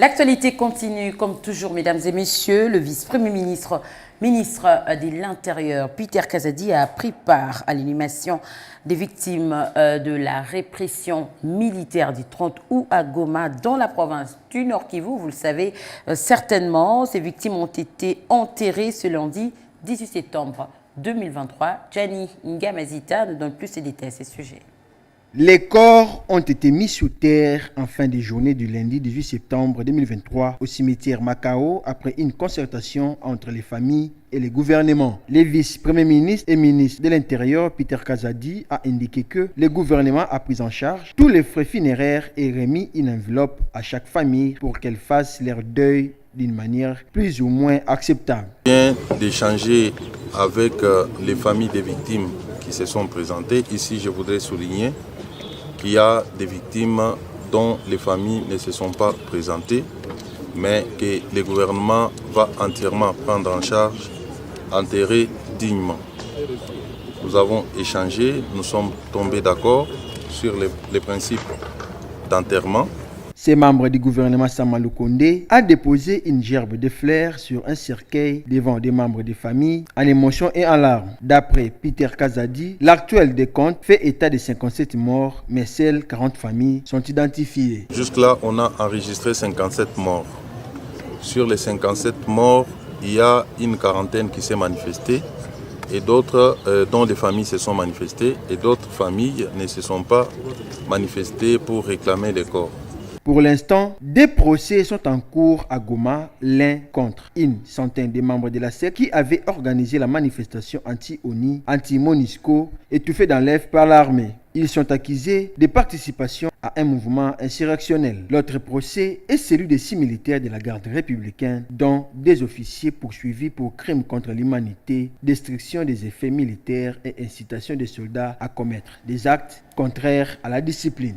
L'actualité continue comme toujours, mesdames et messieurs. Le vice-premier ministre de l'Intérieur, Peter Kazadi, a pris part à l'inhumation des victimes de la répression militaire du 30 août à Goma, dans la province du Nord Kivu. Vous le savez certainement, ces victimes ont été enterrées ce lundi 18 septembre 2023. Gianni Ngamazita nous donne plus de détails à ce sujet. Les corps ont été mis sous terre en fin de journée du lundi 18 septembre 2023 au cimetière Makao après une concertation entre les familles et les gouvernements. Le vice-premier ministre et ministre de l'Intérieur, Peter Kazadi, a indiqué que le gouvernement a pris en charge tous les frais funéraires et remis une enveloppe à chaque famille pour qu'elle fasse leur deuil d'une manière plus ou moins acceptable. Je viens d'échanger avec les familles des victimes qui se sont présentées. Ici, je voudrais souligner qu'il y a des victimes dont les familles ne se sont pas présentées, mais que le gouvernement va entièrement prendre en charge, enterrer dignement. Nous avons échangé, nous sommes tombés d'accord sur les principes d'enterrement. Ces membres du gouvernement Samalou Kondé a déposé une gerbe de fleurs sur un cercueil devant des membres de famille en émotion et en larmes. D'après Peter Kazadi, l'actuel décompte fait état de 57 morts, mais seules 40 familles sont identifiées. Jusque-là, on a enregistré 57 morts. Sur les 57 morts, il y a une quarantaine qui s'est manifestée et d'autres dont les familles se sont manifestées et d'autres familles ne se sont pas manifestées pour réclamer les corps. Pour l'instant, des procès sont en cours à Goma, l'un contre une centaine de membres de la SEC qui avaient organisé la manifestation anti-ONI, anti-MONUSCO, étouffée dans l'œuf par l'armée. Ils sont accusés de participation à un mouvement insurrectionnel. L'autre procès est celui de 6 militaires de la garde républicaine, dont des officiers poursuivis pour crimes contre l'humanité, destruction des effets militaires et incitation des soldats à commettre des actes contraires à la discipline.